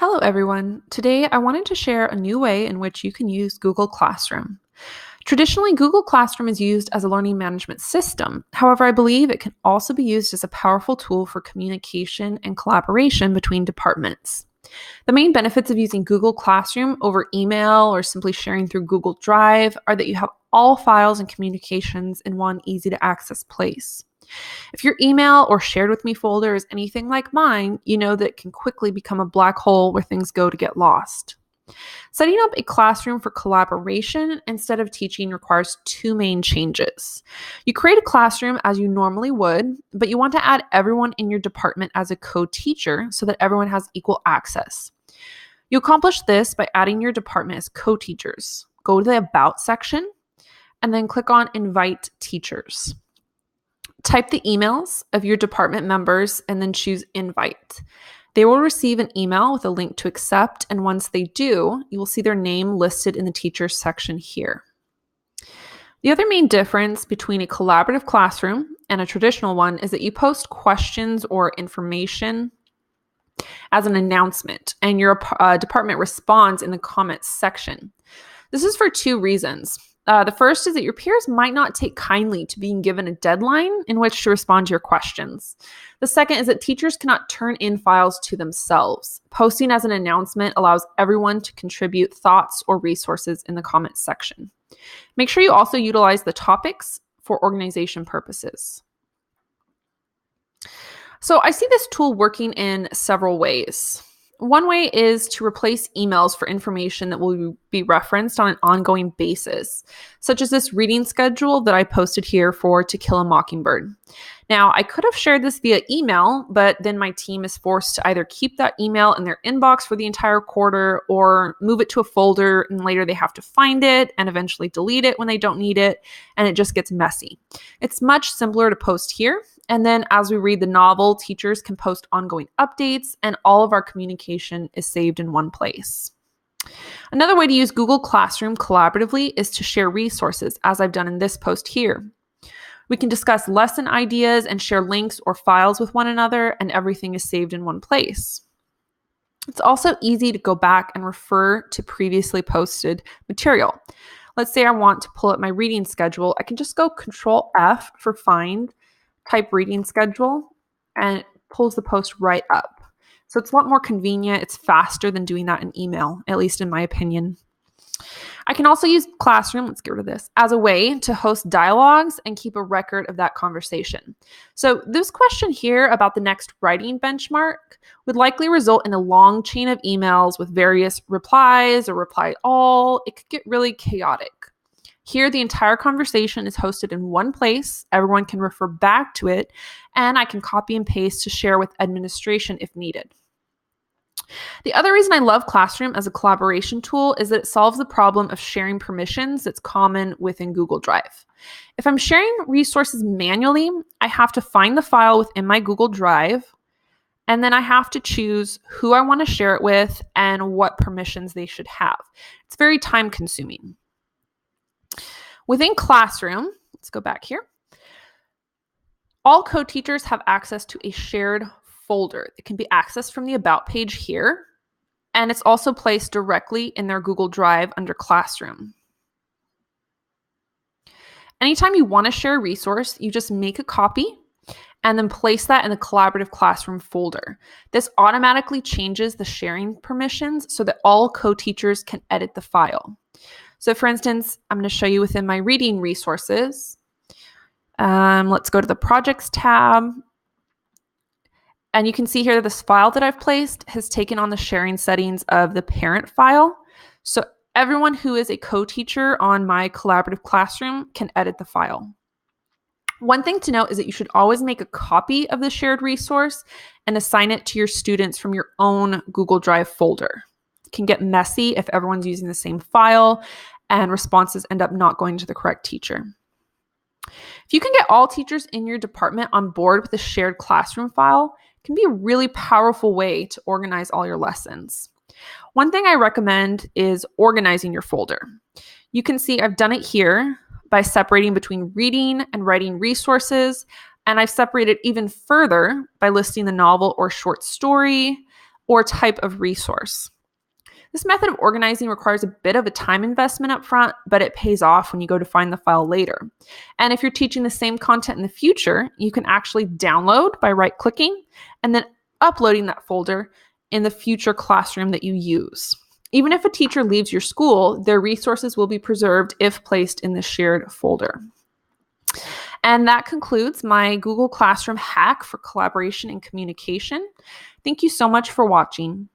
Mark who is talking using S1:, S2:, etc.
S1: Hello, everyone. Today, I wanted to share a new way in which you can use Google Classroom. Traditionally, Google Classroom is used as a learning management system. However, I believe it can also be used as a powerful tool for communication and collaboration between departments. The main benefits of using Google Classroom over email or simply sharing through Google Drive are that you have all files and communications in one easy to access place. If your email or shared with me folder is anything like mine, you know that it can quickly become a black hole where things go to get lost. Setting up a classroom for collaboration instead of teaching requires two main changes. You create a classroom as you normally would, but you want to add everyone in your department as a co-teacher so that everyone has equal access. You accomplish this by adding your department as co-teachers. Go to the About section and then click on Invite Teachers. Type the emails of your department members and then choose Invite. They will receive an email with a link to accept, and once they do, you will see their name listed in the Teachers section here. The other main difference between a collaborative classroom and a traditional one is that you post questions or information as an announcement, and your department responds in the comments section. This is for two reasons. The first is that your peers might not take kindly to being given a deadline in which to respond to your questions. The second is that teachers cannot turn in files to themselves. Posting as an announcement allows everyone to contribute thoughts or resources in the comments section. Make sure you also utilize the topics for organization purposes. So I see this tool working in several ways. One way is to replace emails for information that will be referenced on an ongoing basis, such as this reading schedule that I posted here for To Kill a Mockingbird. Now, I could have shared this via email, but then my team is forced to either keep that email in their inbox for the entire quarter or move it to a folder, and later they have to find it and eventually delete it when they don't need it, and it just gets messy. It's much simpler to post here. And then as we read the novel, teachers can post ongoing updates and all of our communication is saved in one place. Another way to use Google Classroom collaboratively is to share resources, as I've done in this post here. We can discuss lesson ideas and share links or files with one another, and everything is saved in one place. It's also easy to go back and refer to previously posted material. Let's say I want to pull up my reading schedule. I can just go Control F for Find, type reading schedule, and it pulls the post right up. So it's a lot more convenient. It's faster than doing that in email, at least in my opinion. I can also use Classroom, let's get rid of this, as a way to host dialogues and keep a record of that conversation. So this question here about the next writing benchmark would likely result in a long chain of emails with various replies or reply all. It could get really chaotic. Here, the entire conversation is hosted in one place. Everyone can refer back to it, and I can copy and paste to share with administration if needed. The other reason I love Classroom as a collaboration tool is that it solves the problem of sharing permissions that's common within Google Drive. If I'm sharing resources manually, I have to find the file within my Google Drive, and then I have to choose who I want to share it with and what permissions they should have. It's very time consuming. Within Classroom, let's go back here. All co-teachers have access to a shared folder that can be accessed from the About page here, and it's also placed directly in their Google Drive under Classroom. Anytime you want to share a resource, you just make a copy and then place that in the Collaborative Classroom folder. This automatically changes the sharing permissions so that all co-teachers can edit the file. So for instance, I'm going to show you within my reading resources. Let's go to the Projects tab. And you can see here that this file that I've placed has taken on the sharing settings of the parent file. So everyone who is a co-teacher on my Collaborative Classroom can edit the file. One thing to note is that you should always make a copy of the shared resource and assign it to your students from your own Google Drive folder. It can get messy if everyone's using the same file and responses end up not going to the correct teacher. If you can get all teachers in your department on board with a shared classroom file, it can be a really powerful way to organize all your lessons. One thing I recommend is organizing your folder. You can see I've done it here by separating between reading and writing resources, and I've separated even further by listing the novel or short story, or type of resource. This method of organizing requires a bit of a time investment up front, but it pays off when you go to find the file later. And if you're teaching the same content in the future, you can actually download by right-clicking and then uploading that folder in the future classroom that you use. Even if a teacher leaves your school, their resources will be preserved if placed in the shared folder. And that concludes my Google Classroom hack for collaboration and communication. Thank you so much for watching.